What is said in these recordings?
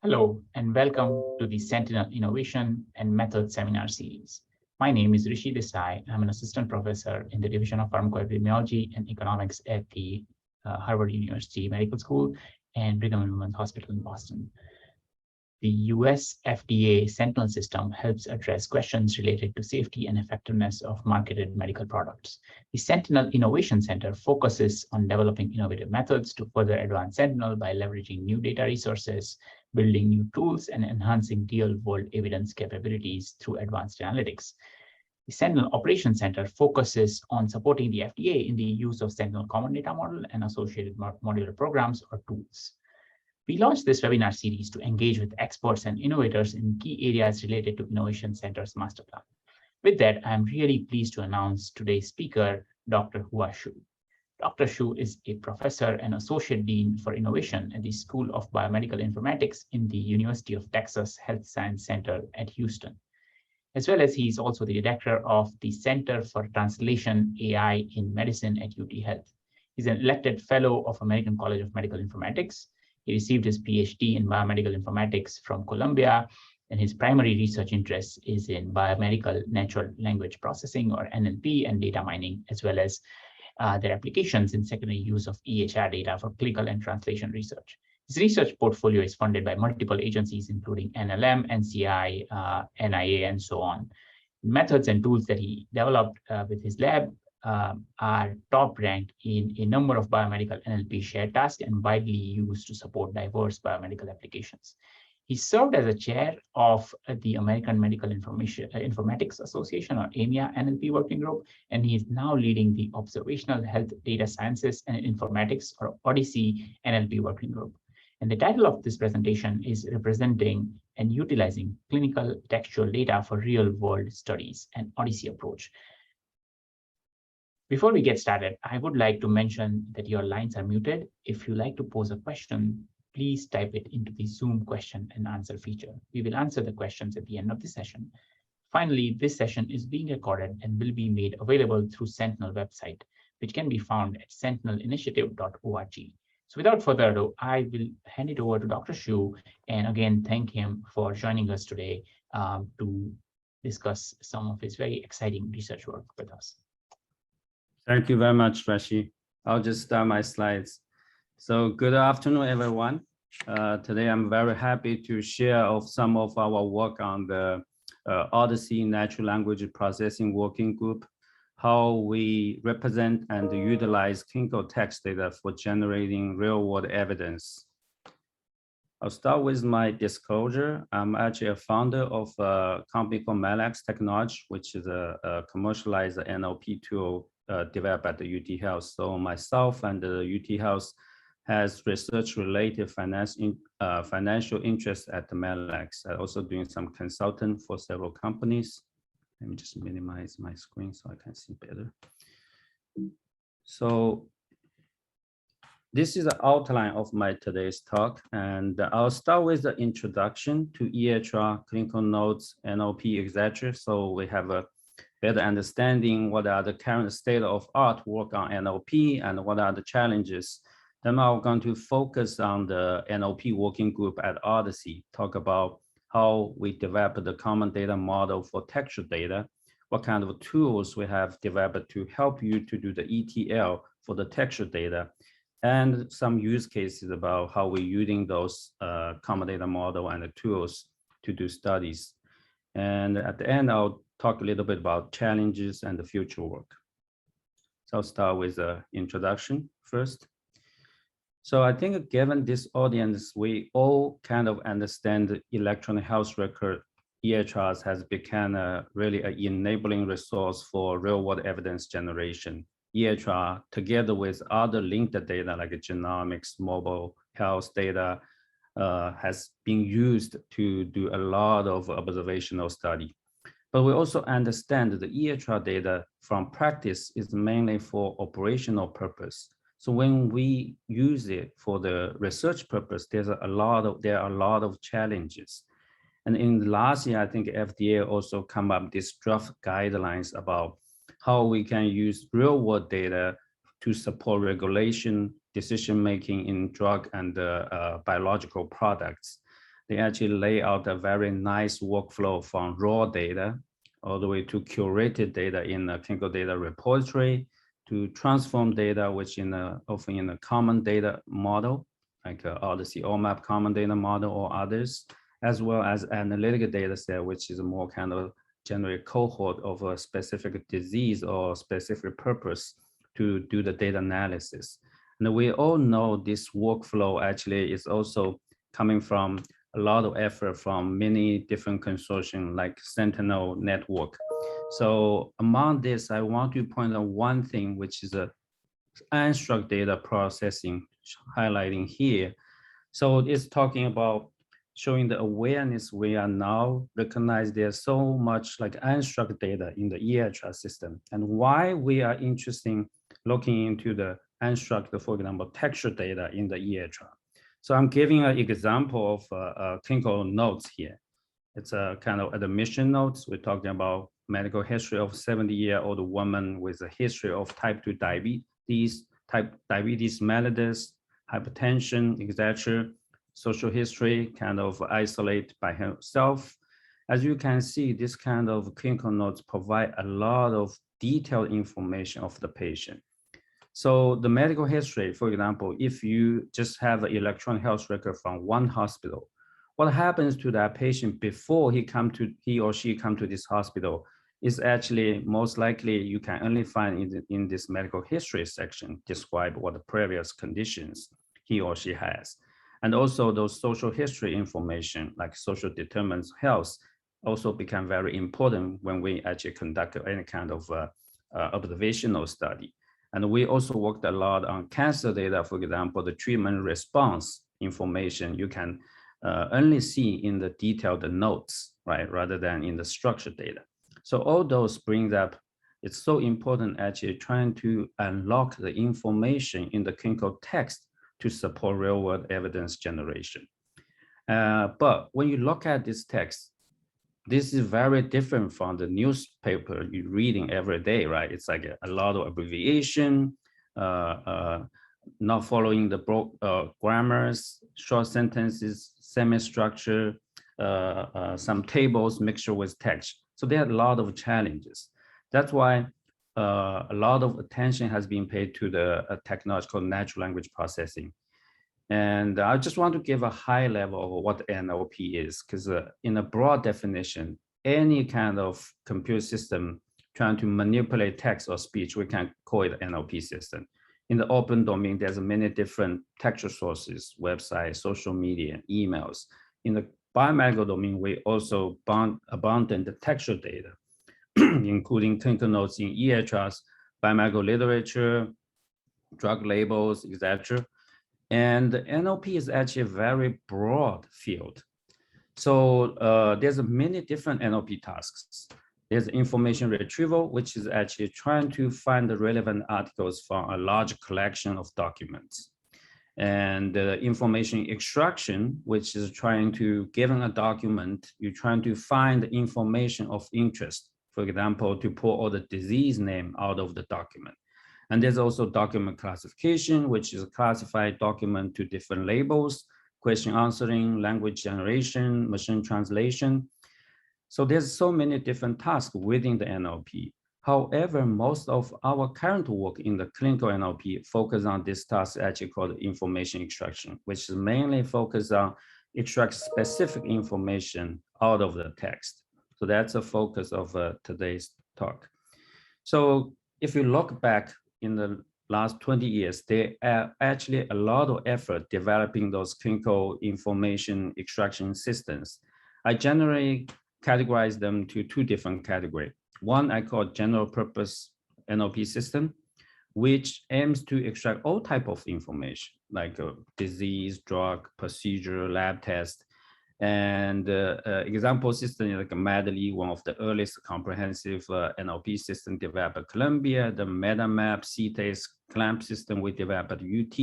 Hello, and welcome to the Sentinel Innovation and Method Seminar Series. My name is Rishi Desai. I'm an assistant professor in the Division of Pharmacoepidemiology and Economics at the Harvard University Medical School and Brigham and Women's Hospital in Boston. The US FDA Sentinel system helps address questions related to safety and effectiveness of marketed medical products. The Sentinel Innovation Center focuses on developing innovative methods to further advance Sentinel by leveraging new data resources, building new tools, and enhancing real-world evidence capabilities through advanced analytics. The Sentinel Operations Center focuses on supporting the FDA in the use of Sentinel Common Data Model and associated modular programs or tools. We launched this webinar series to engage with experts and innovators in key areas related to Innovation Center's master plan. With that, I'm really pleased to announce today's speaker, Dr. Hua Xu. Dr. Xu is a professor and associate dean for innovation at the School of Biomedical Informatics in the University of Texas Health Science Center at Houston. As well as he is also the director of the Center for Translation AI in Medicine at UT Health. He's an elected fellow of American College of Medical Informatics. He received his PhD in biomedical informatics from Columbia, and his primary research interest is in biomedical natural language processing, or NLP, and data mining, as well as their applications in secondary use of EHR data for clinical and translation research. His research portfolio is funded by multiple agencies, including NLM, NCI, NIA, and so on. Methods and tools that he developed with his lab are top ranked in a number of biomedical NLP shared tasks and widely used to support diverse biomedical applications. He served as a chair of the American Medical Informatics Association, or AMIA NLP Working Group, and he is now leading the Observational Health Data Sciences and Informatics, or OHDSI NLP Working Group. And the title of this presentation is Representing and Utilizing Clinical Textual Data for Real-World Studies, an OHDSI Approach. Before we get started, I would like to mention that your lines are muted. If you like to pose a question, please type it into the Zoom question and answer feature. We will answer the questions at the end of the session. Finally, this session is being recorded and will be made available through Sentinel website, which can be found at sentinelinitiative.org. So without further ado, I will hand it over to Dr. Xu, and again, thank him for joining us today to discuss some of his very exciting research work with us. Thank you very much, Rashi. I'll just start my slides. So good afternoon, everyone. Today, I'm very happy to share some of our work on the OHDSI Natural Language Processing Working Group, how we represent and utilize clinical text data for generating real-world evidence. I'll start with my disclosure. I'm actually a founder of a company called Malax Technology, which is a commercialized NLP tool developed at the UT Health. So myself and the UT Health has research-related financial interests at the Malax. I'm also doing some consulting for several companies. Let me just minimize my screen so I can see better. So this is the outline of my today's talk, and I'll start with the introduction to EHR, clinical notes, NLP, etc. So we have a better understanding what are the current state of art work on NLP and what are the challenges. Then I'm going to focus on the NLP working group at OHDSI, talk about how we develop the common data model for textual data, what kind of tools we have developed to help you to do the ETL for the textual data, and some use cases about how we're using those common data model and the tools to do studies. And at the end, I'll talk a little bit about challenges and the future work. So I'll start with the introduction first. So I think given this audience, we all kind of understand the electronic health record EHRs has become really an enabling resource for real-world evidence generation. EHR, together with other linked data like genomics, mobile health data, has been used to do a lot of observational study. But we also understand that the EHR data from practice is mainly for operational purpose. So when we use it for the research purpose, there are a lot of challenges. And in the last year, I think FDA also come up with these draft guidelines about how we can use real-world data to support regulation, decision-making in drug and biological products. they actually lay out a very nice workflow from raw data all the way to curated data in a clinical data repository, to transform data, which often in a common data model, like Odyssey OMOP common data model or others, as well as analytical data set, which is a more kind of generate cohort of a specific disease or specific purpose to do the data analysis. And we all know this workflow actually is also coming from a lot of effort from many different consortium like Sentinel Network. So among this, I want to point out one thing, which is a unstructured data processing, highlighting here. So it's talking about showing the awareness we are now recognize there's so much like unstructured data in the EHR system, and why we are interested in looking into the unstructured, for example, textual data in the EHR. So I'm giving an example of clinical notes here. It's a kind of admission notes. We're talking about medical history of 70-year-old woman with a history of type 2 diabetes, diabetes mellitus, hypertension, etc. Social history, kind of isolate by herself. As you can see, this kind of clinical notes provide a lot of detailed information of the patient. So the medical history, for example, if you just have an electronic health record from one hospital, what happens to that patient before he or she come to this hospital is actually most likely you can only find in this medical history section, describe what the previous conditions he or she has. And also those social history information like social determinants of health also become very important when we actually conduct any kind of observational study. And we also worked a lot on cancer data, for example, the treatment response information you can only see in the detailed notes, right, rather than in the structured data. So all those brings up, it's so important actually trying to unlock the information in the clinical text to support real world evidence generation. But when you look at this text, this is very different from the newspaper you're reading every day, right? It's like a lot of abbreviation, not following the grammars, short sentences, semi-structure, some tables mixture with text. So there are a lot of challenges. That's why a lot of attention has been paid to the technology called natural language processing. And I just want to give a high level of what NLP is, because in a broad definition, any kind of computer system trying to manipulate text or speech, we can call it NLP system. In the open domain, there's many different textual sources, websites, social media, emails. In the biomedical domain, we also abundant textual data, including clinical notes in EHRs, biomedical literature, drug labels, etc. And NLP is actually a very broad field. So there's many different NLP tasks. There's information retrieval, which is actually trying to find the relevant articles from a large collection of documents. And information extraction, which is trying to, given a document, you're trying to find the information of interest. For example, to pull all the disease name out of the document. And there's also document classification, which is a classified document to different labels, question answering, language generation, machine translation. So there's so many different tasks within the NLP. However, most of our current work in the clinical NLP focus on this task actually called information extraction, which is mainly focused on extract specific information out of the text. So that's a focus of today's talk. So if you look back in the last 20 years, there are actually a lot of effort developing those clinical information extraction systems. I generally categorize them to two different categories. One I call general purpose NLP system, which aims to extract all type of information like disease, drug, procedure, lab test. And example system like Medley, one of the earliest comprehensive NLP system developed at Columbia, the MetaMap, CTAS, CLAMP system we developed at UT.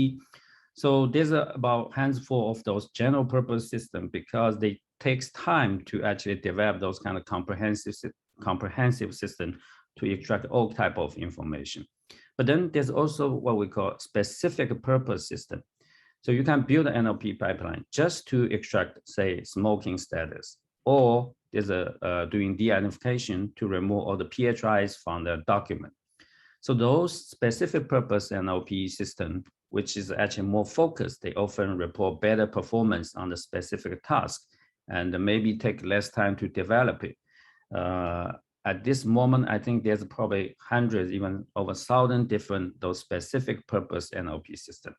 So there's about handful of those general purpose systems because they takes time to actually develop those kind of comprehensive system to extract all type of information. But then there's also what we call specific purpose system. So you can build an NLP pipeline just to extract, say, smoking status, or there's doing de-identification to remove all the PHIs from the document. So those specific purpose NLP system, which is actually more focused, they often report better performance on the specific task and maybe take less time to develop it. At this moment, I think there's probably hundreds, even over 1,000 different those specific purpose NLP system.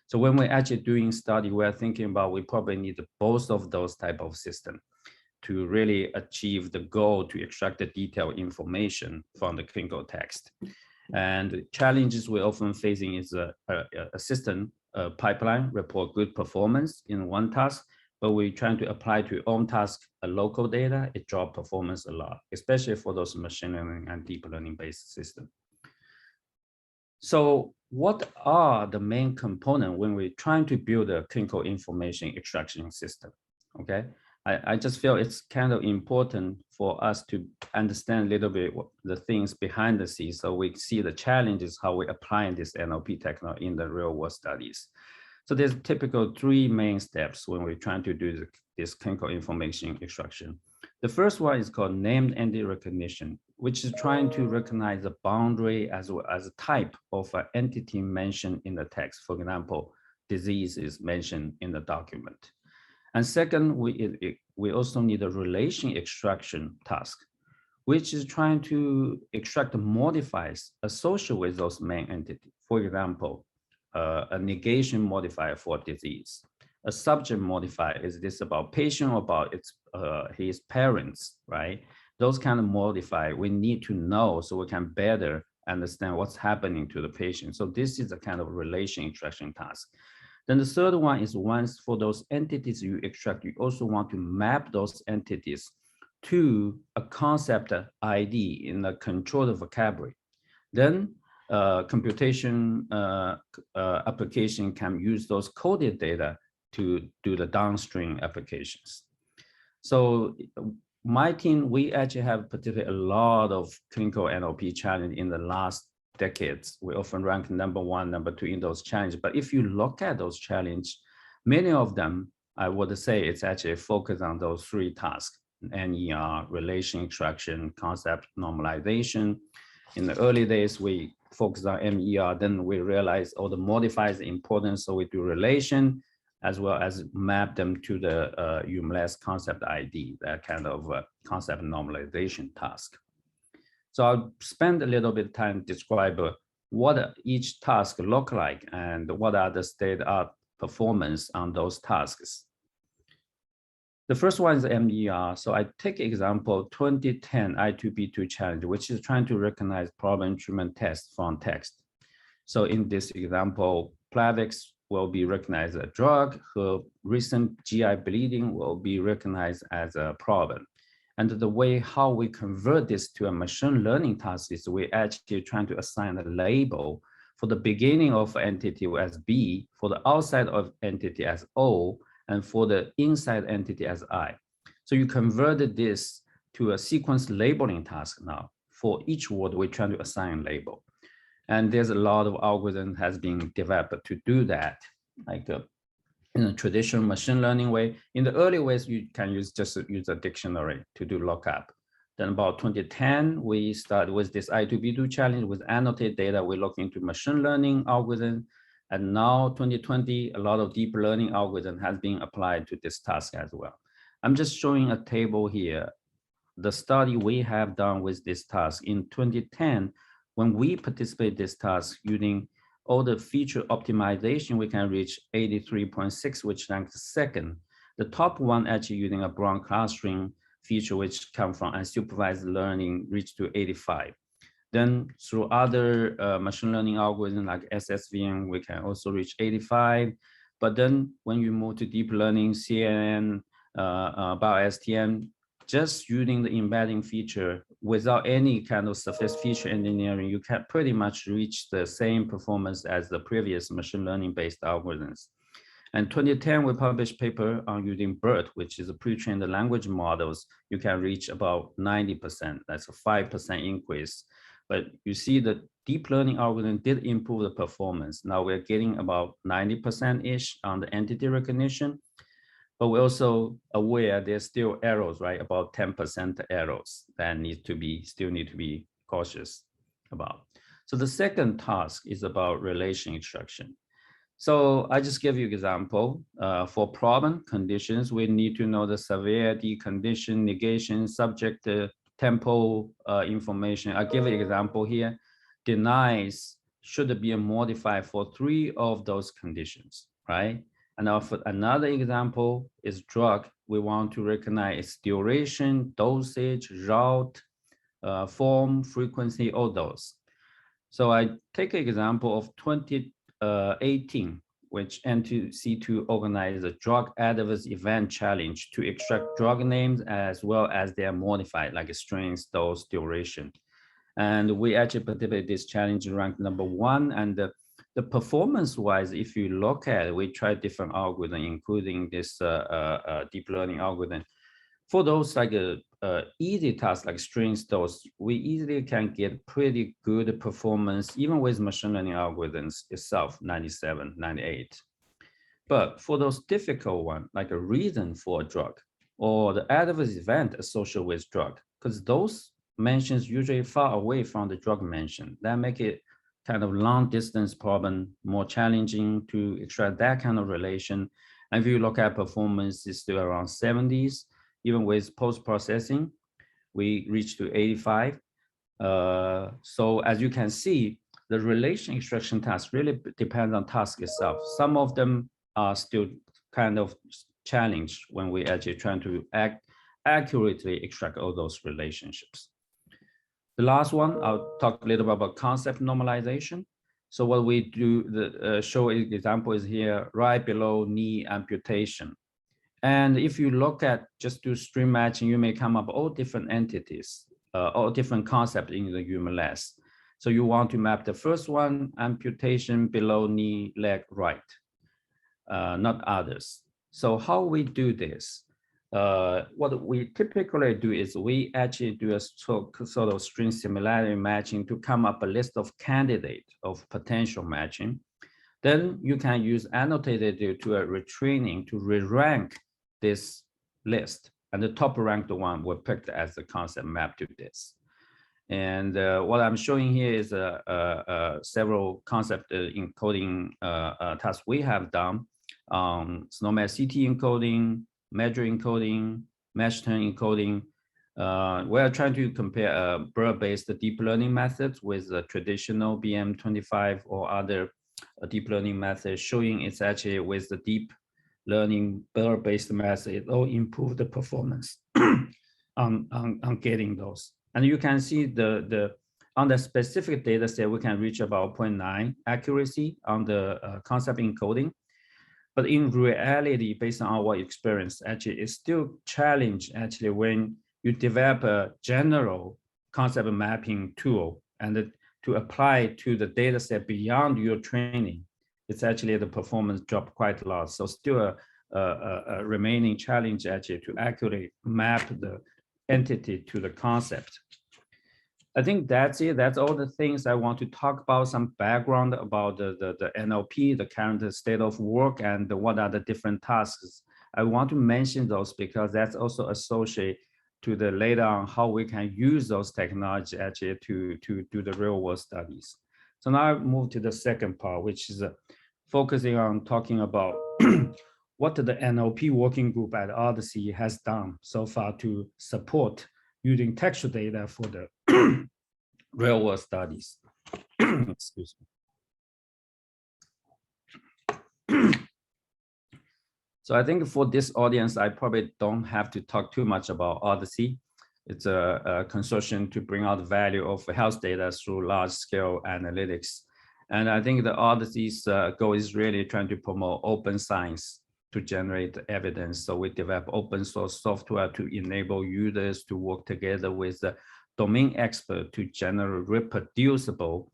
So when we're actually doing study, we're thinking about we probably need both of those type of system to really achieve the goal to extract the detailed information from the clinical text. And the challenges we're often facing is a system pipeline report good performance in one task, but we're trying to apply to own task a local data, it drop performance a lot, especially for those machine learning and deep learning based system. So what are the main components when we're trying to build a clinical information extraction system? Okay, I just feel it's kind of important for us to understand a little bit what the things behind the scenes so we see the challenges, how we're applying this NLP technology in the real world studies. So there's typical 3 main steps when we're trying to do this clinical information extraction. The first one is called named entity recognition, which is trying to recognize the boundary as well as a type of an entity mentioned in the text. For example, disease is mentioned in the document. And second, we also need a relation extraction task, which is trying to extract the modifiers associated with those main entities. For example, a negation modifier for disease. A subject modifier, is this about patient or about his parents, right? Those kind of modifier we need to know so we can better understand what's happening to the patient. So this is a kind of relation extraction task. Then the third one is once for those entities you extract, you also want to map those entities to a concept ID in a controlled vocabulary. Then computation application can use those coded data to do the downstream applications. So my team, we actually have participated a lot of clinical NLP challenge in the last decades. We often rank number 1, number 2 in those challenges. But if you look at those challenges, many of them, I would say it's actually focused on those 3 tasks: NER, relation extraction, concept normalization. In the early days, we focused on MER, then we realized all the modifiers are important, so we do relation, as well as map them to the UMLS concept ID, that kind of concept normalization task. So I'll spend a little bit of time describe what each task look like and what are the state of performance on those tasks. The first one is MER. So I take example 2010 I2B2 challenge, which is trying to recognize problem treatment tests from text. So in this example, Plavix will be recognized as a drug, her recent GI bleeding will be recognized as a problem. And the way how we convert this to a machine learning task is we're actually trying to assign a label for the beginning of entity as B, for the outside of entity as O, and for the inside entity as I. So you converted this to a sequence labeling task now. For each word, we're trying to assign a label. And there's a lot of algorithm has been developed to do that, like in a traditional machine learning way. In the early ways, you can just use a dictionary to do lookup. Then about 2010, we started with this I2B2 challenge with annotated data. We look into machine learning algorithm. And now 2020, a lot of deep learning algorithm has been applied to this task as well. I'm just showing a table here. The study we have done with this task in 2010, when we participate this task using all the feature optimization, we can reach 83.6, which ranks second. The top one actually using a brown clustering feature, which come from unsupervised learning, reached to 85. Then through other machine learning algorithms like SSVM, we can also reach 85. But then when you move to deep learning, CNN, BioSTM, just using the embedding feature without any kind of surface feature engineering, you can pretty much reach the same performance as the previous machine learning based algorithms. And 2010, we published paper on using BERT, which is a pre-trained language models. You can reach about 90%. That's a 5% increase. But you see the deep learning algorithm did improve the performance. Now we're getting about 90%-ish on the entity recognition, but we're also aware there's still errors, right? About 10% errors that still need to be cautious about. So the second task is about relation extraction. So I just give you an example. For problem conditions, we need to know the severity, condition, negation, subject, tempo information. I give an example here. Denies should be modified for 3 of those conditions, right? And now for another example is drug. We want to recognize its duration, dosage, route, form, frequency, all those. So I take an example of 2018, which NTC2 organized a drug adverse event challenge to extract drug names as well as their modified, like strength, dose, duration. And we actually participated in this challenge, ranked #1. And the performance-wise, if you look at it, we tried different algorithms, including this deep learning algorithm. For those like easy tasks like strings, those we easily can get pretty good performance, even with machine learning algorithms itself, 97, 98. But for those difficult ones, like a reason for a drug or the adverse event associated with drug, because those mentions usually far away from the drug mention, that make it kind of long distance problem more challenging to extract that kind of relation. And if you look at performance, it's still around 70s. Even with post-processing, we reached to 85. So as you can see, the relation extraction task really depends on task itself. Some of them are still kind of challenged when we actually trying to accurately extract all those relationships. The last one, I'll talk a little bit about concept normalization. So what we do, the show example is here, right below knee amputation. And if you look at just do stream matching, you may come up all different entities, all different concepts in the human less. So you want to map the first one, amputation below knee, leg, right, not others. So how we do this? What we typically do is we actually do a sort of string similarity matching to come up a list of candidates of potential matching. Then you can use annotated to a retraining to re-rank this list, and the top ranked one were picked as the concept map to this. And what I'm showing here is several concept encoding tasks we have done. SNOMED CT encoding, measure encoding, mesh turn encoding. We're trying to compare BERT-based deep learning methods with the traditional BM25 or other deep learning methods, showing it's actually with the deep learning BERT-based method, it all improve the performance on getting those. And you can see on the specific data set, we can reach about 0.9 accuracy on the concept encoding. But in reality, based on our experience, actually, it's still challenge actually when you develop a general concept mapping tool and to apply to the data set beyond your training, it's actually the performance drop quite a lot. So still a remaining challenge actually to accurately map the entity to the concept. I think that's it. That's all the things I want to talk about, some background about the NLP, the current state of work, and what are the different tasks. I want to mention those because that's also associated to the later on how we can use those technologies actually to do the real world studies. So now I move to the second part, which is focusing on talking about what the NLP Working Group at OHDSI has done so far to support using textual data for the real world studies. Excuse me. So I think for this audience, I probably don't have to talk too much about OHDSI. It's a consortium to bring out the value of health data through large-scale analytics. And I think the OHDSI's goal is really trying to promote open science to generate evidence. So we develop open source software to enable users to work together with the domain expert to generate reproducible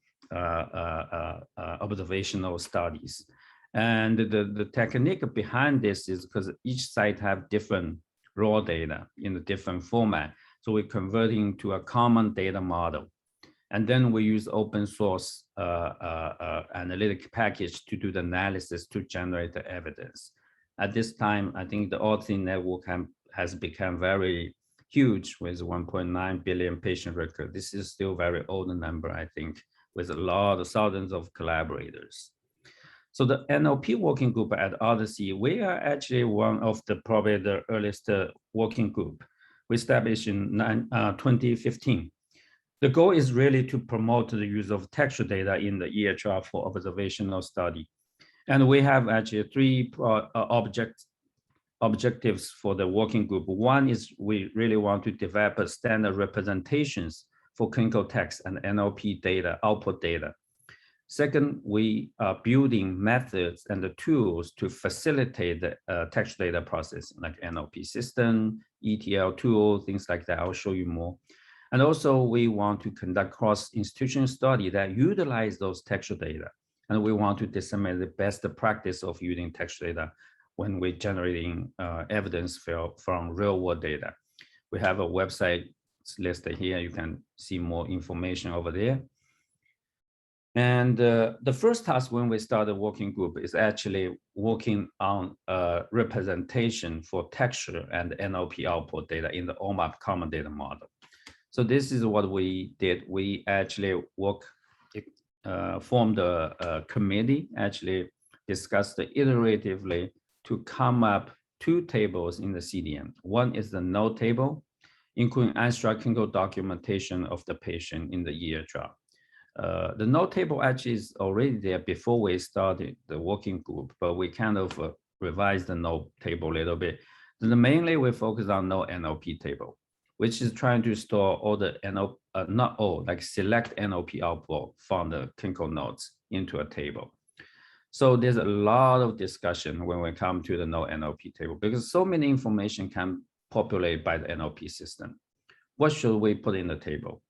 observational studies. And the technique behind this is because each site have different raw data in a different format. So we're converting to a common data model. And then we use open source analytic package to do the analysis to generate the evidence. At this time, I think the authoring network has become very huge with 1.9 billion patient record. This is still very old number, I think, with a lot of thousands of collaborators. So the NLP working group at Odyssey, we are actually one of the probably the earliest working group. We established in 2015. The goal is really to promote the use of textual data in the EHR for observational study. And we have actually three objectives for the working group. One is we really want to develop a standard representations for clinical text and NLP data, output data. Second, we are building methods and the tools to facilitate the text data process, like NLP system, ETL tool, things like that. I'll show you more. And also, we want to conduct cross-institutional study that utilize those textual data. And we want to disseminate the best practice of using textual data when we're generating evidence from real-world data. We have a website listed here. You can see more information over there. And the first task when we started working group is actually working on representation for texture and NLP output data in the OMOP common data model. So this is what we did. We actually formed a committee, actually discussed iteratively to come up two tables in the CDM. One is the note table, including unstructured clinical documentation of the patient in the EHR. The note table actually is already there before we started the working group, but we kind of revised the note table a little bit. Mainly we focus on no NLP table, which is trying to store all the not all, like select NLP output from the clinical notes into a table. So there's a lot of discussion when we come to the no NLP table, because so many information can populate by the NLP system. What should we put in the table?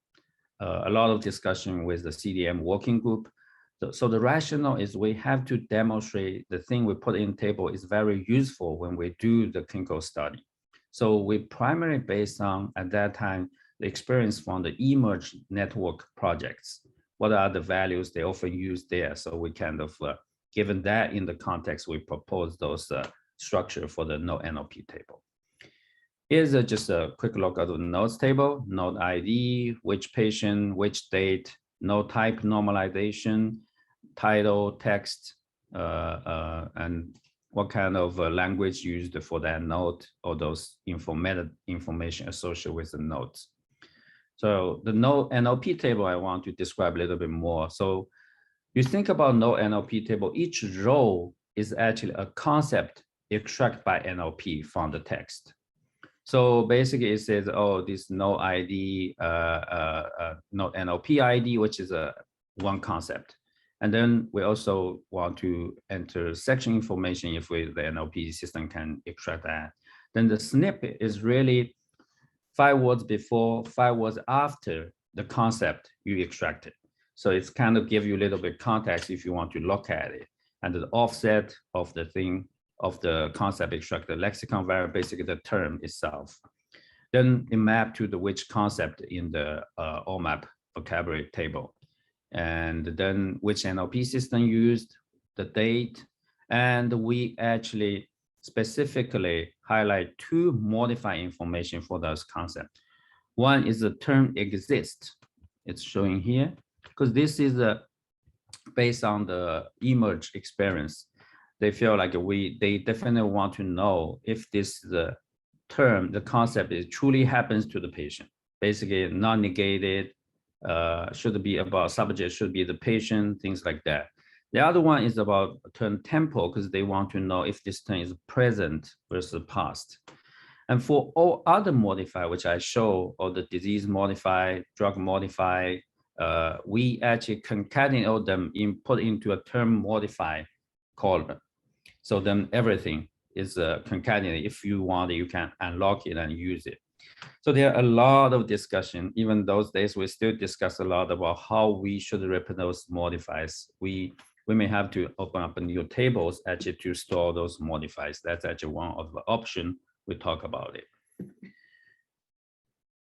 A lot of discussion with the CDM working group. So the rationale is we have to demonstrate the thing we put in table is very useful when we do the clinical study. So we primarily based on, at that time, the experience from the eMERGE network projects. What are the values they often use there? So we kind of, given that in the context, we propose those structure for the no NLP table. Here's just a quick look at the notes table, note ID, which patient, which date, note type normalization, title, text, and what kind of language used for that note, or those information associated with the notes. So the no NLP table, I want to describe a little bit more. So you think about no NLP table, each row is actually a concept extracted by NLP from the text. So basically it says, oh, this no ID, no NLP ID, which is one concept. And then we also want to enter section information if the NLP system can extract that. Then the snippet is really 5 words before, 5 words after the concept you extracted. So it's kind of give you a little bit context if you want to look at it. And the offset of the thing, of the concept extracted, lexicon variable, basically the term itself. Then it mapped to the which concept in the OMOP vocabulary table. And then which NLP system used, the date, and we actually specifically highlight 2 modify information for those concepts. One is the term exist. It's showing here, because this is based on the eMERGE experience. They feel like they definitely want to know if this the term, the concept is truly happens to the patient. Basically, not negated, should be about subject, should be the patient, things like that. The other one is about term tempo, because they want to know if this term is present versus past. And for all other modifier, which I show, or the disease modifier, drug modifier, we actually concatenate all them put into a term modify column. So then everything is concatenated. If you want it, you can unlock it and use it. So there are a lot of discussion. Even those days, we still discuss a lot about how we should represent those modifiers. We may have to open up new tables actually to store those modifiers. That's actually one of the options we talk about it.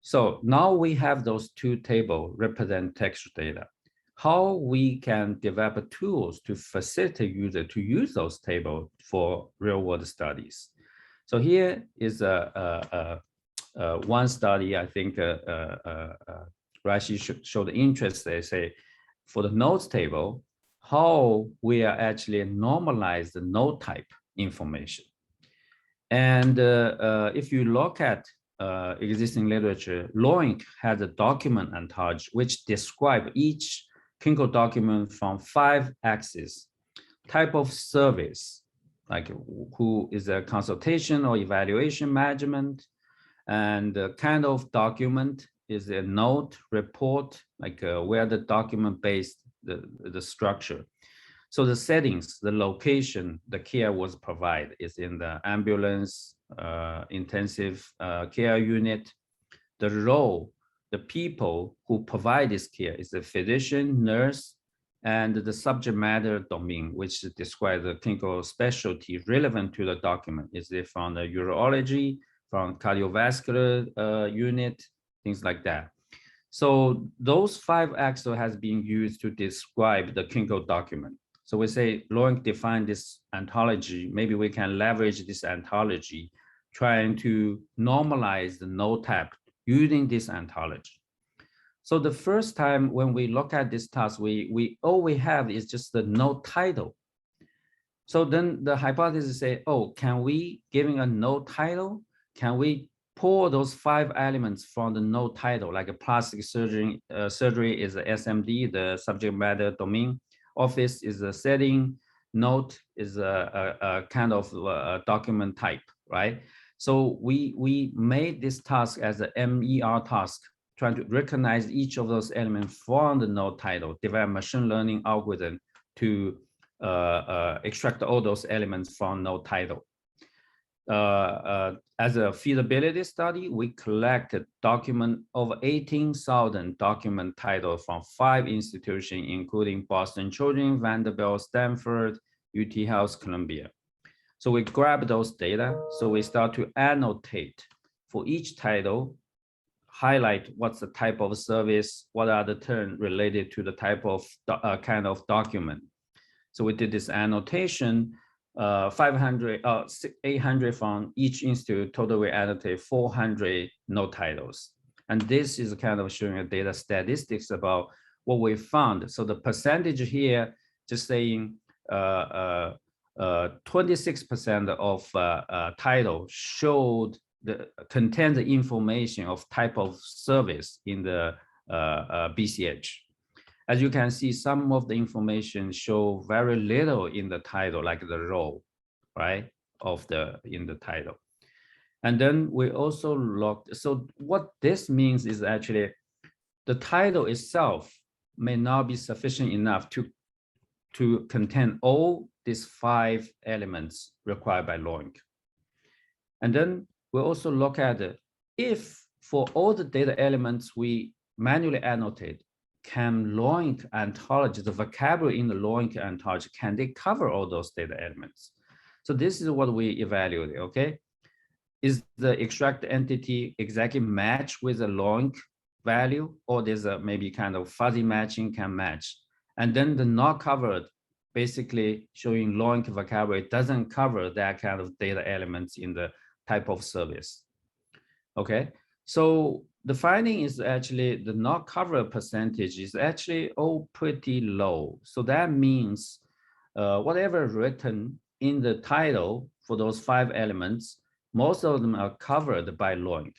So now we have those two tables represent textual data. How we can develop tools to facilitate user to use those tables for real world studies. So here is one study, I think Rashi showed interest. They say for the nodes table, how we are actually normalize the node type information. And if you look at existing literature, LOINC has a document ontology which describe each clinical document from 5 axes: type of service, like who is a consultation or evaluation management, and the kind of document is a note, report, like where the document based the structure. So the settings, the location, the care was provided is in the ambulance, intensive care unit. The role, the people who provide this care is the physician, nurse, and the subject matter domain, which describes the clinical specialty relevant to the document. Is it from the urology, from cardiovascular unit, things like that. So those 5 axes has been used to describe the clinical document. So we say LOINC defined this ontology. Maybe we can leverage this ontology, trying to normalize the node type using this ontology. So the first time when we look at this task, all we have is just the node title. So then the hypothesis say, oh, can we, giving a node title, can we pull those 5 elements from the node title, like a plastic surgery, surgery is the SMD, the subject matter domain, office is a setting, note is a kind of document type, right? So we made this task as a MER task, trying to recognize each of those elements from the node title, develop machine learning algorithm to extract all those elements from node title. As a feasibility study, we collected document over 18,000 document titles from 5 institutions, including Boston Children's, Vanderbilt, Stanford, UT Health, Columbia. So we grab those data. So we start to annotate for each title, highlight what's the type of service, what are the terms related to the type of kind of document. So we did this annotation. 800 from each institute, total we annotate 400 node titles. And this is kind of showing a data statistics about what we found. So the percentage here, just saying 26% of title showed contain the information of type of service in the BCH. As you can see, some of the information show very little in the title, like the role, right, in the title. And then we also looked, so what this means is actually the title itself may not be sufficient enough to contain all these 5 elements required by LOINC. And then we also look at if for all the data elements we manually annotate, can LOINC ontology, the vocabulary in the LOINC ontology, can they cover all those data elements? So this is what we evaluate, okay? Is the extract entity exactly match with the LOINC value, or there's a maybe kind of fuzzy matching can match? And then the not covered, basically showing LOINC vocabulary doesn't cover that kind of data elements in the type of service, okay? So the finding is actually the not covered percentage is actually all pretty low. So that means whatever written in the title for those 5 elements, most of them are covered by LOINC.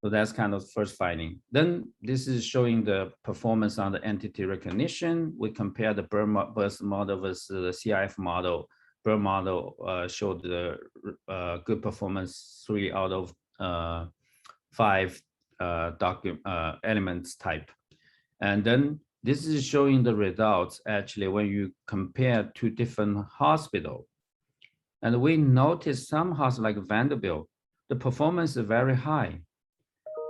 So that's kind of first finding. Then this is showing the performance on the entity recognition. We compare the burst model versus the CIF model. BERT model showed the good performance 3 out of 5 elements type. And then this is showing the results actually when you compare 2 different hospitals. And we noticed some hospitals like Vanderbilt, the performance is very high.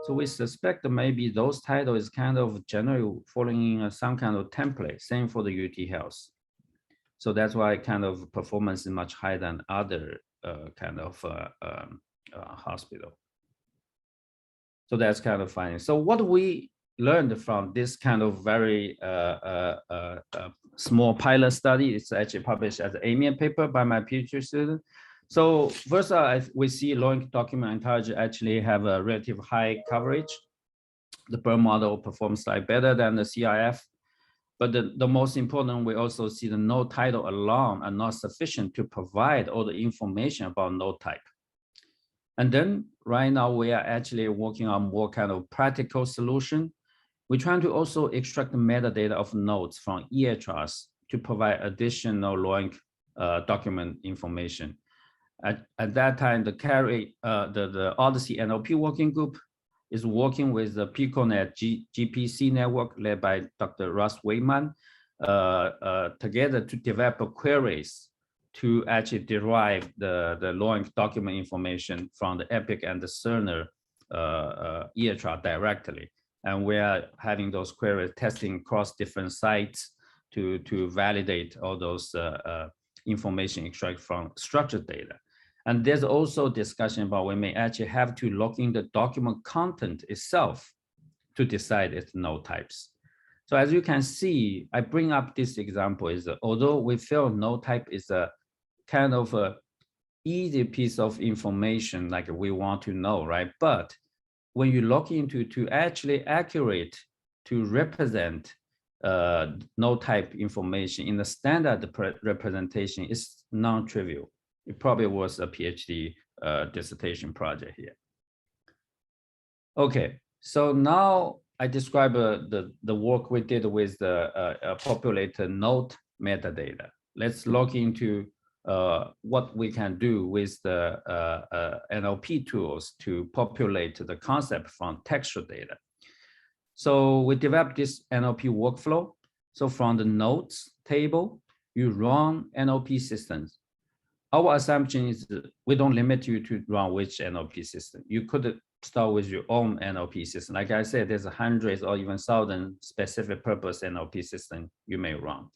So we suspect that maybe those titles is kind of generally following some kind of template, same for the UT Health. So that's why kind of performance is much higher than other kind of hospital. So that's kind of funny. So what we learned from this kind of very small pilot study, it's actually published as an AMIA paper by my PhD student. So first, we see low-income document ontology actually have a relative high coverage. The BERT model performs slightly better than the CIF. But the most important, we also see the node title alone are not sufficient to provide all the information about node type. And then right now we are actually working on more kind of practical solution. We're trying to also extract the metadata of nodes from EHRs to provide additional low-income document information. At that time, the OHDSI NLP Working Group is working with the PicoNet GPC network led by Dr. Russ Wayman together to develop queries to actually derive the low-income document information from the EPIC and the Cerner EHR directly. And we are having those queries testing across different sites to validate all those information extract from structured data. And there's also discussion about we may actually have to look in the document content itself to decide its node types. So as you can see, I bring up this example is that although we feel node type is a kind of a easy piece of information like we want to know, right? But when you look into to actually accurate to represent node type information in the standard representation is non-trivial. It probably was a PhD dissertation project here. Okay, so now I describe the work we did with the populated node metadata. Let's look into what we can do with the NLP tools to populate the concept from textual data. So we developed this NLP workflow. So from the nodes table, you run NLP systems. Our assumption is we don't limit you to run which NLP system. You could start with your own NLP system. Like I said, there's hundreds or even thousands specific purpose NLP system you may run.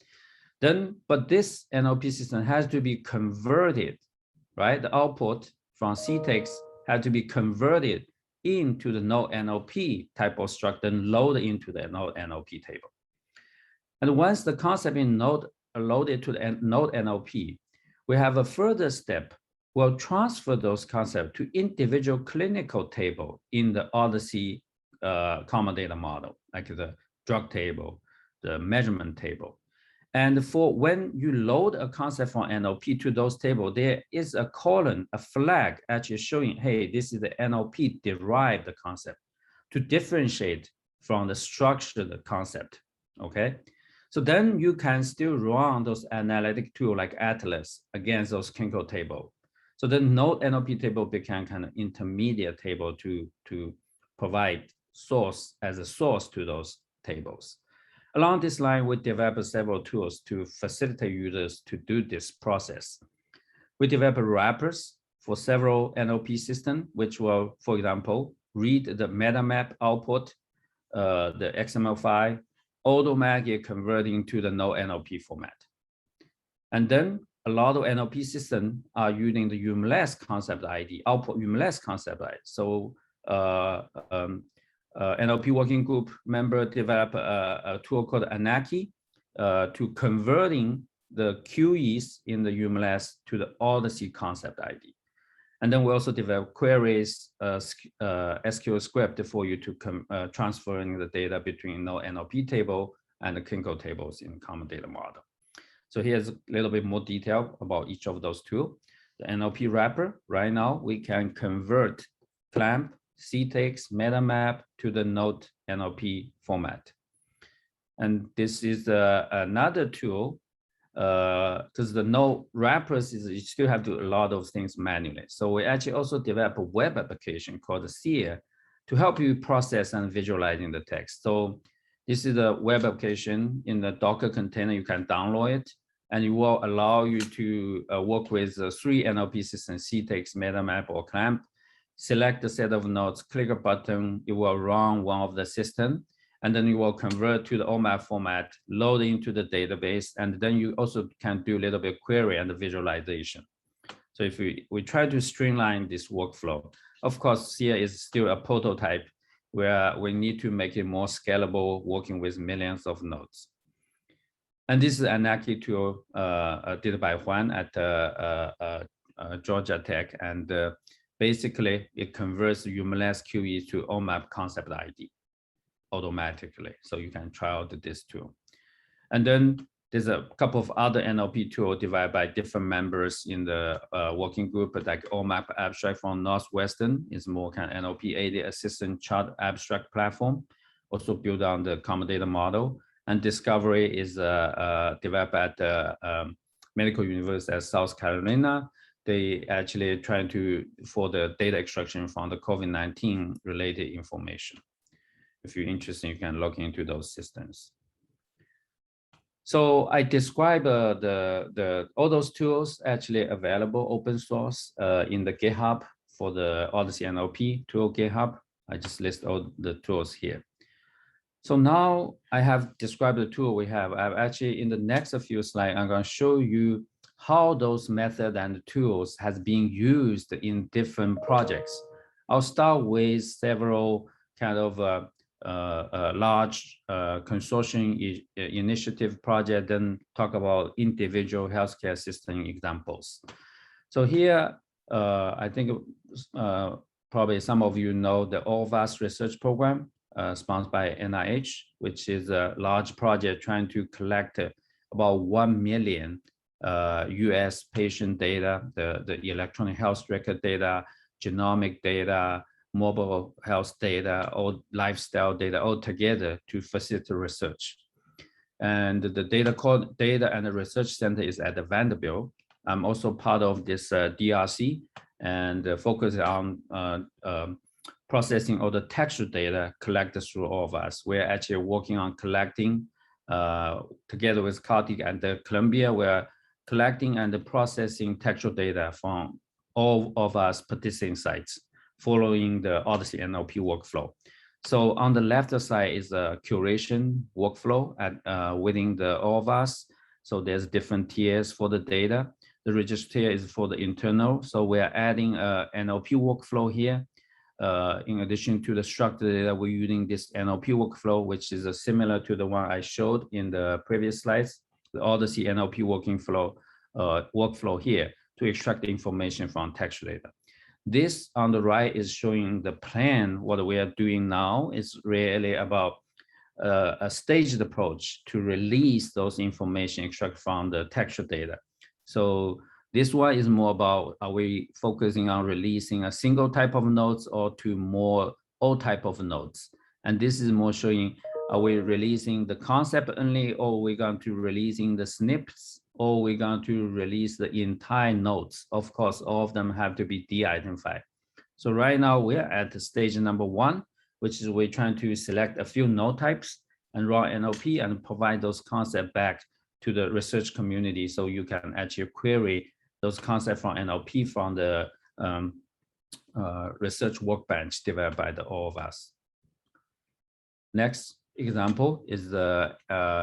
Then, but this NLP system has to be converted, right? The output from CTEX had to be converted into the node NLP type of structure and loaded into the node NLP table. And once the concept in node loaded to the node NLP, we have a further step. We'll transfer those concepts to individual clinical table in the OHDSI common data model, like the drug table, the measurement table. And for when you load a concept from NLP to those tables, there is a column, a flag actually showing, hey, this is the NLP derived concept to differentiate from the structured concept, okay? So then you can still run those analytic tools like Atlas against those clinical table. So the node NLP table became kind of intermediate table to provide source as a source to those tables. Along this line, we developed several tools to facilitate users to do this process. We developed wrappers for several NLP systems, which will, for example, read the meta map output, the XML file, automatically converting to the node NLP format. And then a lot of NLP systems are using the UMLS concept ID, output UMLS concept ID. So NLP Working Group member developed a tool called Anaki to converting the QEs in the UMLS to the OHDSI concept ID. And then we also develop queries, SQL script for you to transferring the data between node NLP table and the clinical tables in common data model. So here's a little bit more detail about each of those two. The NLP wrapper, right now, we can convert CLAMP, CTEX, MetaMap to the node NLP format. And this is another tool because the node wrappers is you still have to do a lot of things manually. So we actually also develop a web application called SEER to help you process and visualizing the text. So this is a web application in the Docker container. You can download it, and it will allow you to work with 3 NLP systems, CTEX, MetaMap, or CLAMP. Select the set of nodes, click a button, it will run one of the system, and then you will convert to the OMOP format, load into the database, and then you also can do a little bit of query and visualization. So if we try to streamline this workflow, of course, here is still a prototype. where we need to make it more scalable, working with millions of nodes. And this is an NLP tool did by Juan at Georgia Tech. And basically, it converts UMLS QE to OMOP concept ID automatically. So you can try out this tool. And then there's a couple of other NLP tools developed by different members in the working group, like OMOP Abstract from Northwestern is more kind of NLP aided assistant chart abstract platform, also built on the common data model. And Discovery is developed at the Medical University of South Carolina. They actually trying to, for the data extraction from the COVID-19 related information. If you're interested, you can look into those systems. So I describe all those tools actually available open source in the GitHub for the OHDSI NLP tool GitHub. I just list all the tools here. So now I have described the tool we have. I've actually, in the next few slides, I'm going to show you how those methods and tools has been used in different projects. I'll start with several kind of large consortium initiative project, then talk about individual healthcare system examples. So here, I think probably some of you know the All of Us research program sponsored by NIH, which is a large project trying to collect about 1 million US patient data, the electronic health record data, genomic data, mobile health data, or lifestyle data all together to facilitate research. And the Data and the Research Center is at the Vanderbilt. I'm also part of this DRC and focus on processing all the textual data collected through All of Us. We're actually working on collecting together with Caltech and Columbia, we're collecting and processing textual data from all of us participating sites, following the OHDSI NLP workflow. So on the left side is a curation workflow within the All of Us. So there's different tiers for the data. The register tier is for the internal. So we're adding a NLP workflow here. In addition to the structured data, we're using this NLP workflow, which is similar to the one I showed in the previous slides, the OHDSI NLP workflow here to extract the information from textual data. This on the right is showing the plan. What we are doing now is really about a staged approach to release those information extract from the textual data. So this one is more about, are we focusing on releasing a single type of nodes or to more all type of nodes? And this is more showing, are we releasing the concept only, or we're going to releasing the snippets, or we're going to release the entire nodes? Of course, all of them have to be de-identified. So right now we're at the stage number 1, which is we're trying to select a few node types and run NLP and provide those concepts back to the research community, so you can actually query those concepts from NLP from the research workbench developed by the All of Us. Next example is the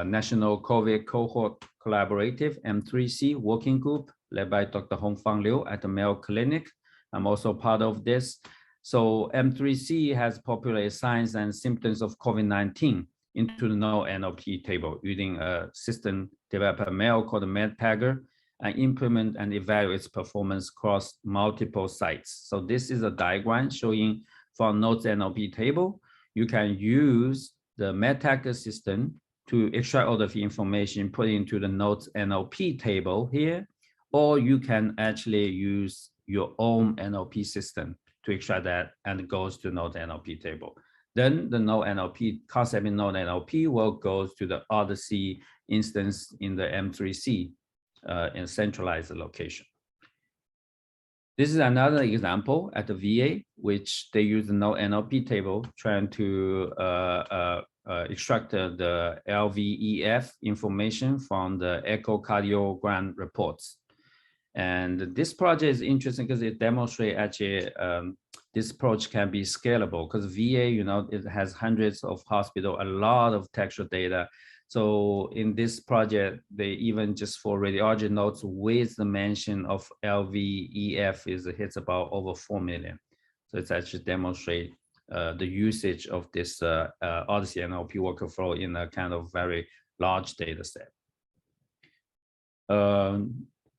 National COVID Cohort Collaborative M3C Working Group led by Dr. Hongfang Liu at the Mayo Clinic. I'm also part of this. So M3C has populated signs and symptoms of COVID-19 into the node NLP table using a system developed by Mayo called MedPagger, and implement and evaluate its performance across multiple sites. So this is a diagram showing from nodes NLP table. You can use the MedPagger system to extract all of the information, put into the nodes NLP table here, or you can actually use your own NLP system to extract that, and it goes to node NLP table. Then the node NLP concept in node NLP will go to the OHDSI instance in the M3C in centralized location. This is another example at the VA, which they use the node NLP table trying to extract the LVEF information from the echocardiogram reports. And this project is interesting because it demonstrates actually this approach can be scalable, because VA, you know, it has hundreds of hospitals, a lot of textual data. So in this project, they even just for radiology nodes with the mention of LVEF hits about over 4 million. So it's actually demonstrate the usage of this OHDSI NLP workflow in a kind of very large data set.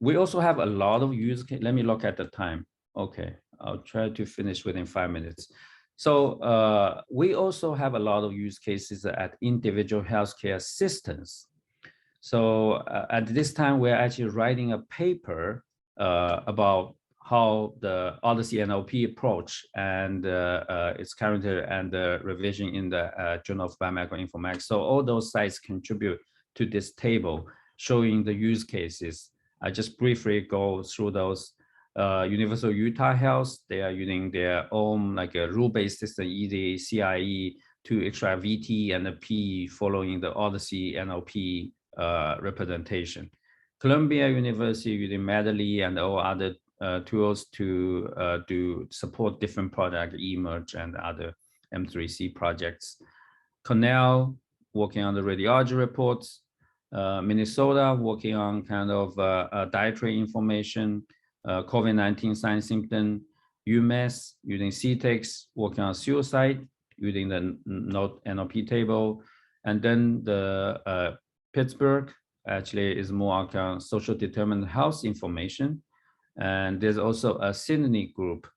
We also have a lot of use cases. Let me look at the time. Okay, I'll try to finish within 5 minutes. So we also have a lot of use cases at individual healthcare systems. So at this time, we're actually writing a paper about how the OHDSI NLP approach and its currently under revision in the Journal of Biomedical Informatics. So all those sites contribute to this table showing the use cases. I just briefly go through those. Universal Utah Health, they are using their own like a rule-based system, EDA, CIE to extract VT and the P following the OHDSI NLP representation. Columbia University using Medley and all other tools to support different products, eMERGE and other M3C projects. Cornell working on the radiology reports. Minnesota working on kind of dietary information, COVID-19 sign symptom. UMass using CTEX working on suicide using the node NLP table. And then the Pittsburgh actually is more on social determinant health information. And there's also a Sydney group.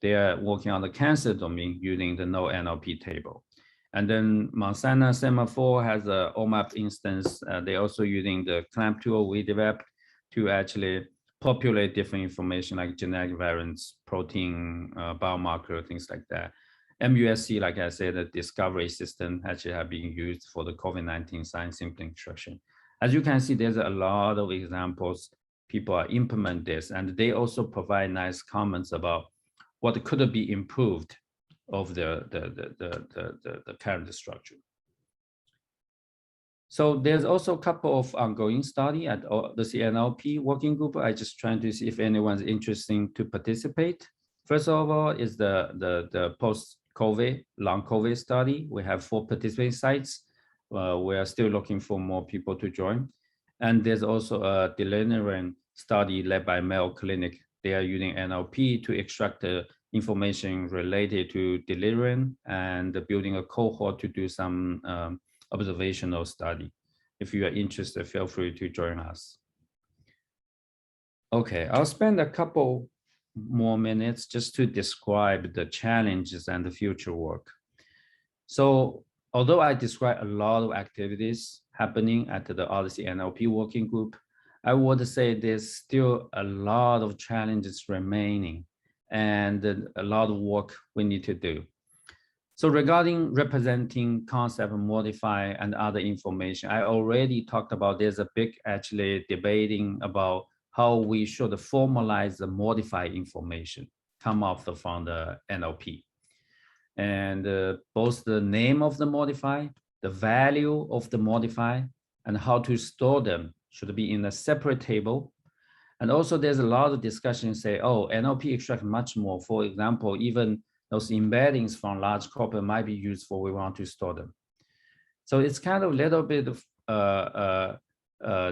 They are working on the cancer domain using the node NLP table. And then Mount Sinai Semaphore has a OMOP instance. They're also using the clamp tool we developed to actually populate different information like genetic variants, protein, biomarker, things like that. MUSC, like I said, the discovery system actually have been used for the COVID-19 sign symptom extraction. As you can see, there's a lot of examples people are implement this, and they also provide nice comments about what could be improved of the current structure. So there's also a couple of ongoing study at the NLP working group. I just trying to see if anyone's interested to participate. First of all is the post-COVID, long COVID study. We have 4 participating sites. We are still looking for more people to join. And there's also a delirium study led by Mayo Clinic. They are using NLP to extract the information related to delirium and building a cohort to do some observational study. If you are interested, feel free to join us. Okay, I'll spend a couple more minutes just to describe the challenges and the future work. So although I describe a lot of activities happening at the OHDSI NLP working group, I would say there's still a lot of challenges remaining and a lot of work we need to do. So regarding representing concept, modify, and other information, I already talked about there's a big actually debating about how we should formalize the modify information come up from the NLP. And both the name of the modify, the value of the modify, and how to store them should be in a separate table. And also there's a lot of discussion say, oh, NLP extract much more. For example, even those embeddings from large corpus might be useful. We want to store them. So it's kind of a little bit of,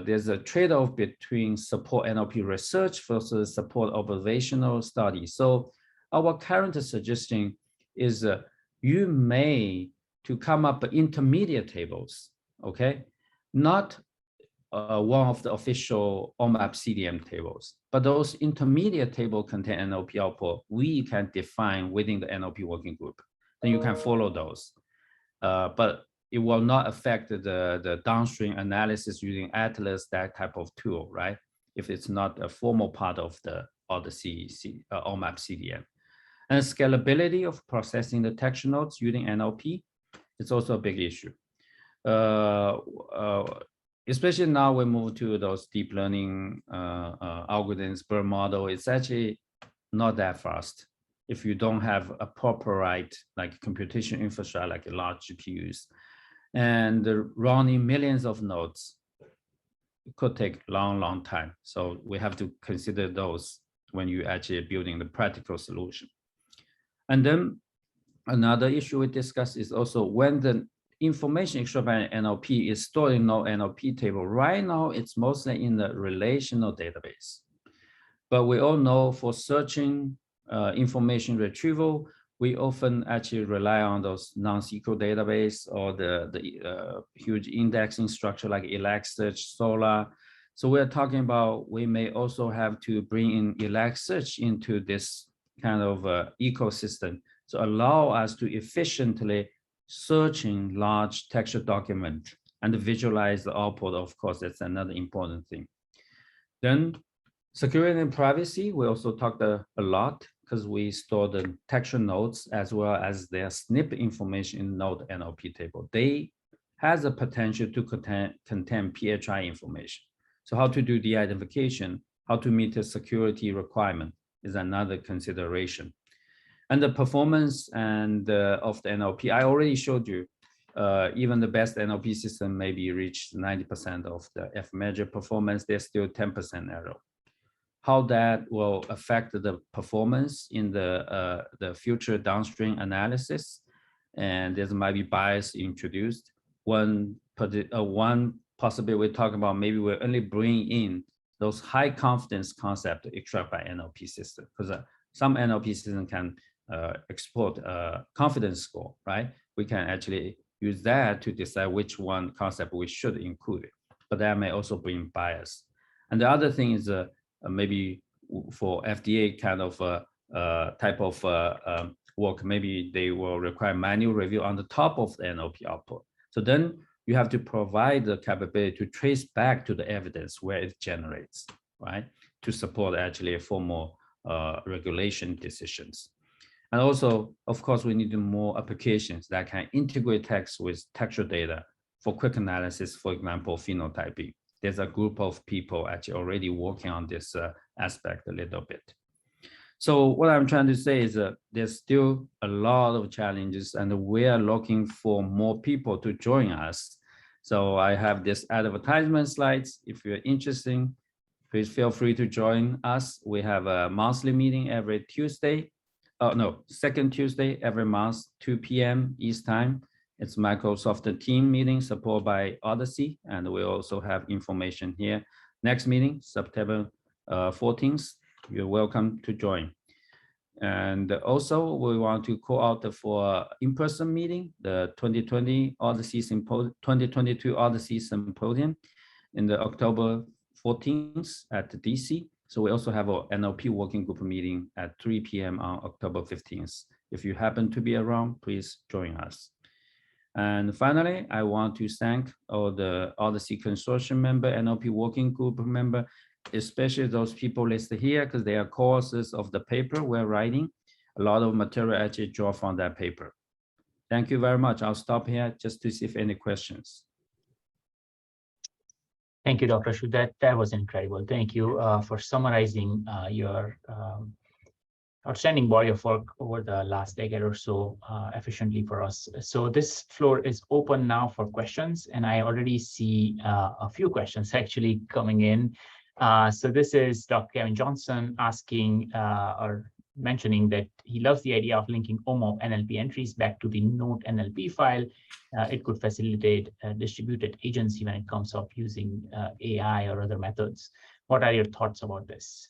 there's a trade-off between support NLP research versus support observational study. So our current suggestion is you may to come up with intermediate tables, okay? Not one of the official OMOP CDM tables, but those intermediate table contain NLP output, we can define within the NLP working group. Then you can follow those. But it will not affect the downstream analysis using Atlas, that type of tool, right? If it's not a formal part of the OMOP CDM. And scalability of processing the text nodes using NLP, it's also a big issue. Especially now we move to those deep learning algorithms per model, it's actually not that fast. If you don't have a proper right, like computation infrastructure, like a large GPUs, and running millions of nodes, it could take long time. So we have to consider those when you actually building the practical solution. And then another issue we discussed is also when the information extracted by NLP is stored in no NLP table. Right now, it's mostly in the relational database. But we all know for searching information retrieval, we often actually rely on those non-SQL database or the huge indexing structure like Elasticsearch, Solr. So we're talking about, we may also have to bring in Elasticsearch into this kind of ecosystem to allow us to efficiently searching large textual document and visualize the output. Of course, that's another important thing. Then security and privacy, we also talked a lot because we store the textual nodes as well as their SNP information in node NLP table. They has the potential to contain PHI information. So how to do the identification, how to meet the security requirement is another consideration. And the performance and of the NLP, I already showed you, even the best NLP system maybe reached 90% of the F measure performance, there's still 10% error. How that will affect the performance in the future downstream analysis, and there might be bias introduced. One possibility we talk about, maybe we're only bring in those high confidence concept extract by NLP system, because some NLP system can export a confidence score, right? We can actually use that to decide which one concept we should include it, but that may also bring bias. And the other thing is maybe for FDA kind of type of work, maybe they will require manual review on the top of the NLP output. So then you have to provide the capability to trace back to the evidence where it generates, right? To support actually formal regulation decisions. And also, of course, we need more applications that can integrate text with textual data for quick analysis, for example, phenotyping. There's a group of people actually already working on this aspect a little bit. So what I'm trying to say is there's still a lot of challenges, and we are looking for more people to join us. So I have this advertisement slides. If you're interested, please feel free to join us. We have a monthly meeting every Tuesday. Second Tuesday every month, 2 p.m. East time. It's Microsoft team meeting supported by Odyssey, and we also have information here. Next meeting, September 14th. You're welcome to join. And also we want to call out for in-person meeting, the 2022 Odyssey Symposium in the October 14th at DC. So we also have an NLP Working Group meeting at 3 p.m. on October 15th. If you happen to be around, please join us. And finally, I want to thank all the Odyssey Consortium member, NLP Working Group member, especially those people listed here, because they are co-authors of the paper we're writing. A lot of material actually draw from that paper. Thank you very much. I'll stop here just to see if any questions. Thank you, Dr. Shu. That was incredible. Thank you for summarizing your outstanding body of work over the last decade or so efficiently for us. So this floor is open now for questions, and I already see a few questions actually coming in. So this is Dr. Kevin Johnson asking or mentioning that he loves the idea of linking OMOP NLP entries back to the Note NLP file. It could facilitate distributed agency when it comes up using AI or other methods. What are your thoughts about this?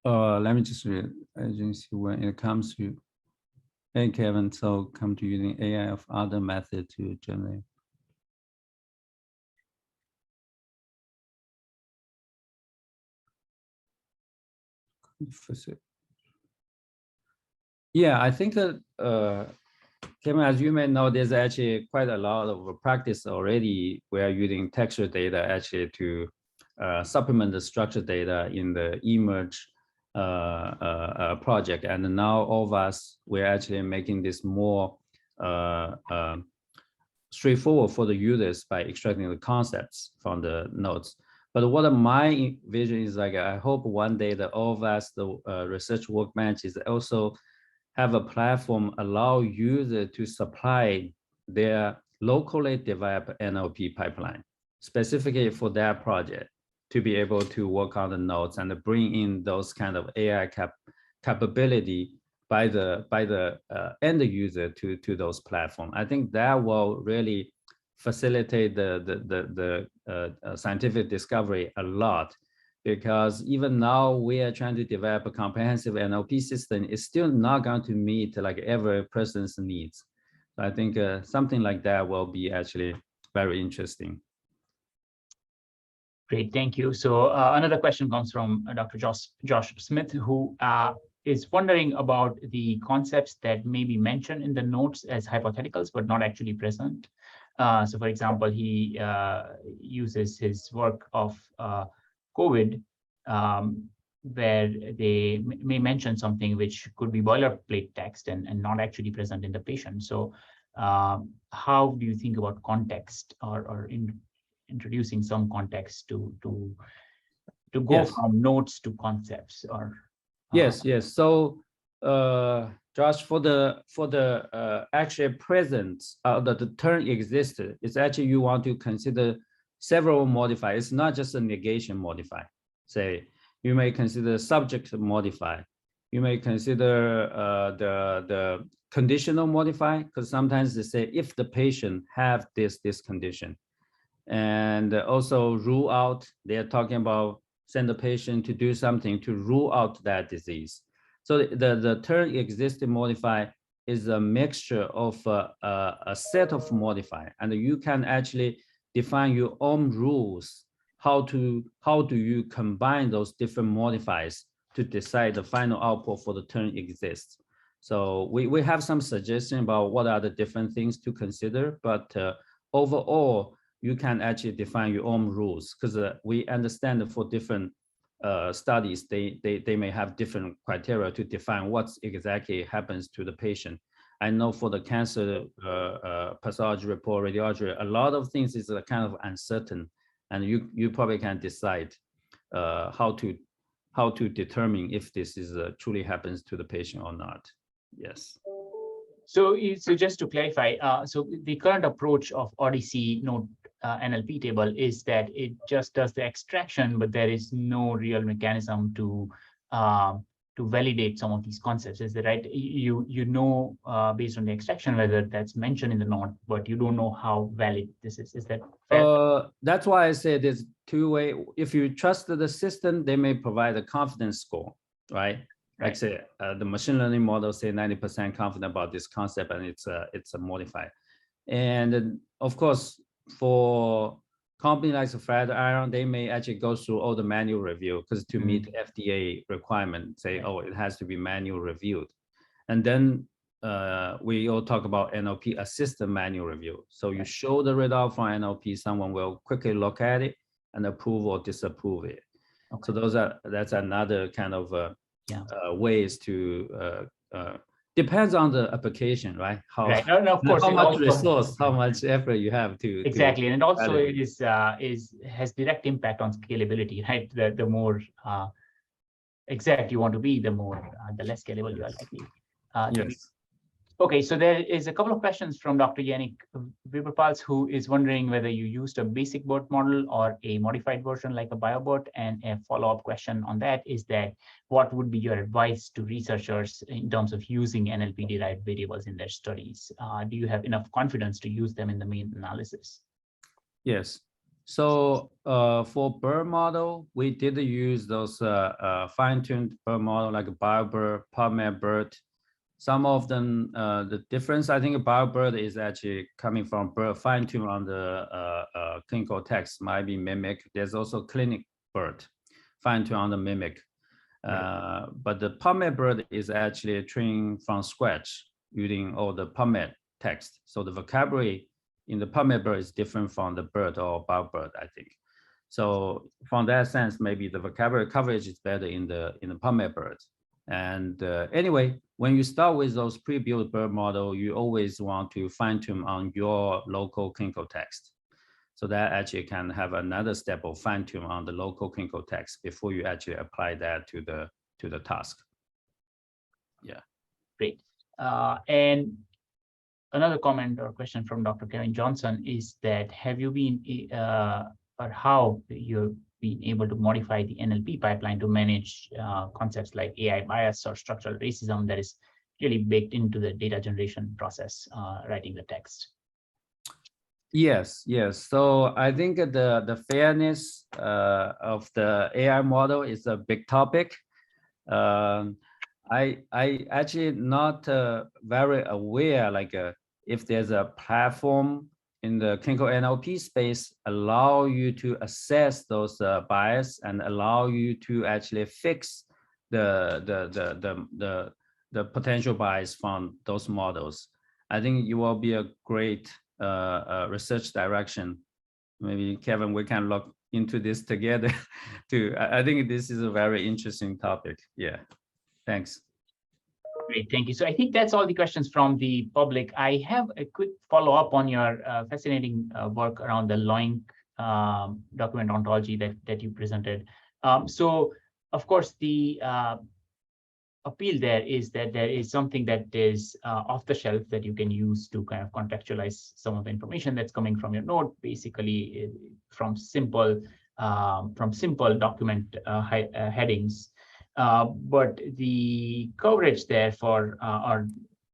Let me just read agency when it comes to, hey Kevin, so come to using AI of other method to generate. Yeah, I think that Kevin, as you may know, there's actually quite a lot of practice already. We are using textual data actually to supplement the structured data in the eMERGE project. And now all of us, we're actually making this more straightforward for the users by extracting the concepts from the notes. But what my vision is like, I hope one day that all of us, the research workbenches also have a platform allow users to supply their locally developed NLP pipeline, specifically for that project, to be able to work on the notes and bring in those kind of AI capability by the end user to those platforms. I think that will really facilitate the scientific discovery a lot. because even now we are trying to develop a comprehensive NLP system. It's still not going to meet like every person's needs. So I think something like that will be actually very interesting. Great, thank you. So another question comes from Dr. Josh Smith, who is wondering about the concepts that may be mentioned in the notes as hypotheticals, but not actually present. So for example, he uses his work of COVID, where they may mention something which could be boilerplate text and not actually present in the patient. So how do you think about context or introducing some context to go Yes. from notes to concepts? Or yes. So Josh, for the actual present, the term existed, it's actually you want to consider several modifiers. It's not just a negation modifier. Say you may consider subject modifier. You may consider the conditional modifier, because sometimes they say if the patient have this condition, and also rule out. They're talking about send the patient to do something to rule out that disease. So the term existing modifier is a mixture of a set of modifier, and you can actually define your own rules. How do you combine those different modifiers to decide the final output for the term exists? So we have some suggestion about what are the different things to consider, but overall, you can actually define your own rules, because we understand that for different studies, they may have different criteria to define what exactly happens to the patient. I know for the cancer pathology report, radiology, a lot of things is kind of uncertain, and you probably can decide how to determine if this is truly happens to the patient or not. Yes. So just to clarify, so the current approach of Odyssey node NLP table is that it just does the extraction, but there is no real mechanism to validate some of these concepts. Is that right? You know based on the extraction whether that's mentioned in the node, but you don't know how valid this is. Is that fair? That's why I said there's two ways. If you trust the system, they may provide a confidence score, right? Like say the machine learning model say 90% confident about this concept, and it's a modifier. And of course, for company like Flatiron, they may actually go through all the manual review, because to meet FDA requirement, say, oh, it has to be manual reviewed. And then we all talk about NLP assisted manual review. So you show the result from NLP, someone will quickly look at it and approve or disapprove it. So that's another kind of ways to depends on the application, right? How of course, how much resource, how much effort you have to exactly, and it also has direct impact on scalability, right? The more exact you want to be, the less scalable you are likely to be. Okay, so there is a couple of questions from Dr. Yannick Weberpals, who is wondering whether you used a basic BERT model or a modified version like a BioBERT. And a follow-up question on that is that what would be your advice to researchers in terms of using NLP-derived variables in their studies? Do you have enough confidence to use them in the main analysis? Yes. So for BERT model, we did use those fine-tuned BERT model like BioBERT, PubMed BERT. Some of them, the difference, I think BioBERT is actually coming from BERT fine-tune on the clinical text, might be mimic. There's also clinic BERT, fine-tune on the mimic. But the PubMed BERT is actually trained from scratch using all the PubMed text. So the vocabulary in the PubMed BERT is different from the BERT or BioBERT, I think. So from that sense, maybe the vocabulary coverage is better in the PubMed BERT. And anyway, when you start with those pre-built BERT model, you always want to fine-tune on your local clinical text. So that actually can have another step of fine-tune on the local clinical text before you actually apply that to the task. Yeah. Great. And another comment or question from Dr. Kevin Johnson is that have you been or how you've been able to modify the NLP pipeline to manage concepts like AI bias or structural racism that is really baked into the data generation process, writing the text? Yes, yes. So I think the fairness of the AI model is a big topic. I actually not very aware like if there's a platform in the clinical NLP space allow you to assess those bias and allow you to actually fix the potential bias from those models. I think it will be a great research direction. Maybe Kevin, we can look into this together too. I think this is a very interesting topic. Yeah, thanks. Great, thank you. So I think that's all the questions from the public. I have a quick follow-up on your fascinating work around the LOINC document ontology that you presented. So of course, the appeal there is that there is something that is off the shelf that you can use to kind of contextualize some of the information that's coming from your node, basically from simple document headings. But the coverage there for or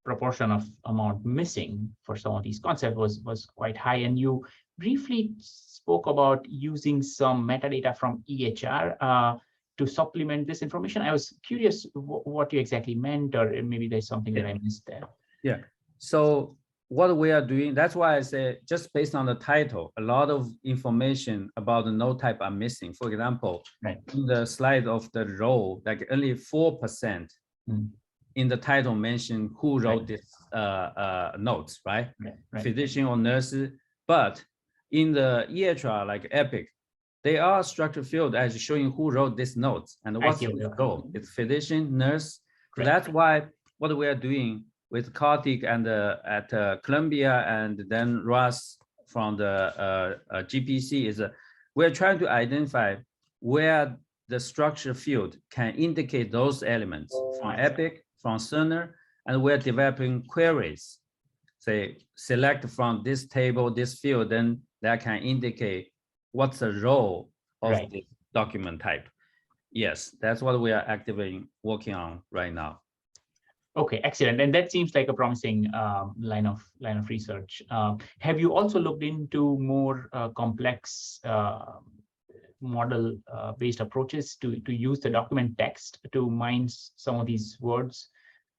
proportion of amount missing for some of these concepts was quite high. And you briefly spoke about using some metadata from EHR to supplement this information. I was curious what you exactly meant, or maybe there's something that I missed there. Yeah. So what we are doing, that's why I say just based on the title, a lot of information about the node type are missing. For example, right. In the slide of the role, like only 4% in the title mention who wrote this notes, right? Physician or nurse. But in the EHR, like Epic, they are structured field as showing who wrote this notes and what's the role. It's physician, nurse. So that's why what we are doing with Kartik and at Columbia and then Russ from the GPC is we're trying to identify where the structure field can indicate those elements from Epic, from Cerner, and we're developing queries. Say, select from this table, this field, then that can indicate what's the role of the document type. Yes, that's what we are actively working on right now. Okay, excellent. And that seems like a promising line of research. Have you also looked into more complex model-based approaches to use the document text to mine some of these words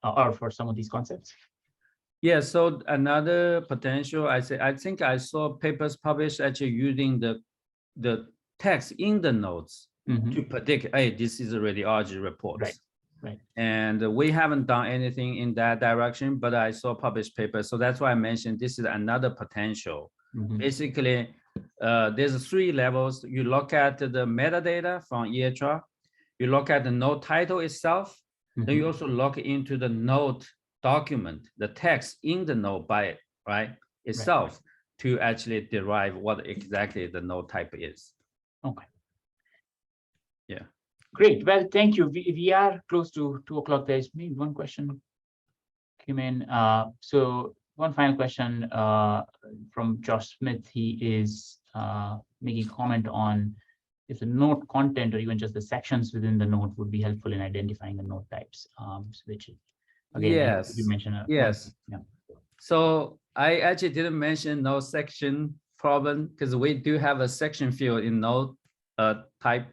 or for some of these concepts? Yeah, so another potential, I think I saw papers published actually using the text in the notes to predict, hey, this is a radiology report. Right. And we haven't done anything in that direction, but I saw published papers. So that's why I mentioned this is another potential. Basically, there's 3 levels. You look at the metadata from EHR, you look at the node title itself, then you also look into the node document, the text in the node itself to actually derive what exactly the node type is. Okay. Yeah. Great. Well, thank you. We are close to 2 o'clock. There's maybe one question came in. So one final question from Josh Smith. He is making a comment on if the node content or even just the sections within the node would be helpful in identifying the node types, which again, you mentioned. Yes. Yeah. So I actually didn't mention node section problem because we do have a section field in node type.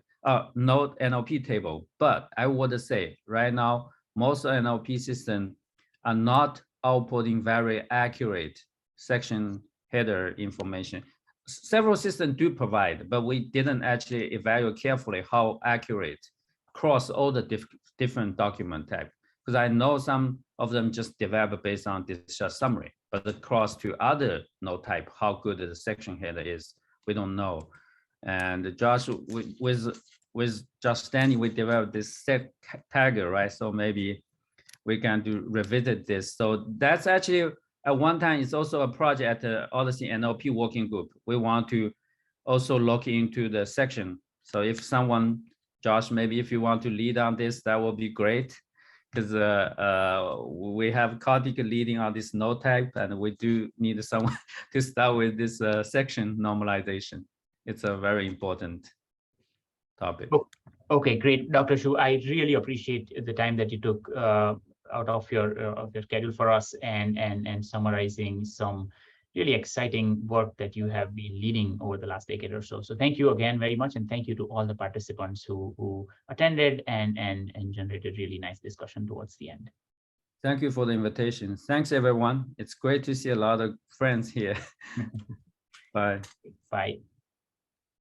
Node NLP table, but I would say right now, most NLP systems are not outputting very accurate section header information. Several systems do provide, but we didn't actually evaluate carefully how accurate across all the different document type. Because I know some of them just develop based on this summary, but across to other node type, how good the section header is, we don't know. And Josh, with Josh Stanley, we developed this set tagger, right? So maybe we can revisit this. So that's actually at one time, it's also a project at the OHDSI NLP Working Group. We want to also look into the section. So if someone, Josh, maybe if you want to lead on this, that will be great. Because we have Kartik leading on this node type, and we do need someone to start with this section normalization. It's a very important topic. Okay, great, Dr. Shu. I really appreciate the time that you took out of your schedule for us and summarizing some really exciting work that you have been leading over the last decade or so. So thank you again very much, and thank you to all the participants who attended and generated really nice discussion towards the end. Thank you for the invitation. Thanks, everyone. It's great to see a lot of friends here. Bye. Bye.